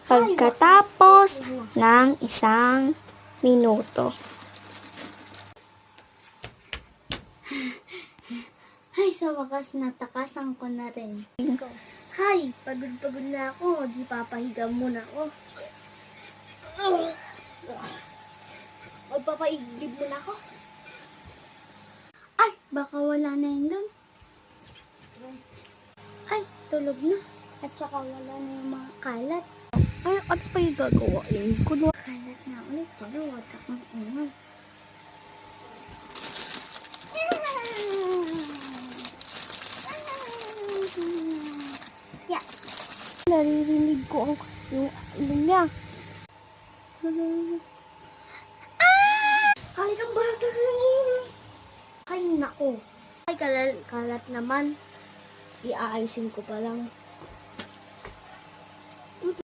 pagkatapos ng 1 minuto. Ay, sa wakas natakasan ko na rin. Hay, pagod na ako. Di papahiga muna ako. Magpapaiglib muna ako. Ay, baka wala na yun dun. Ay, tulog na. At saka wala na yung mga kalat. Ay, ano pa yung gagawain ko? Kalat na ulit. Pero wag akong ingay. Yeah. Naririnig ko yung ano niya. Ay, ang bata linis. Ay, nako. Ay, kalat naman. Iaayusin ko pa lang.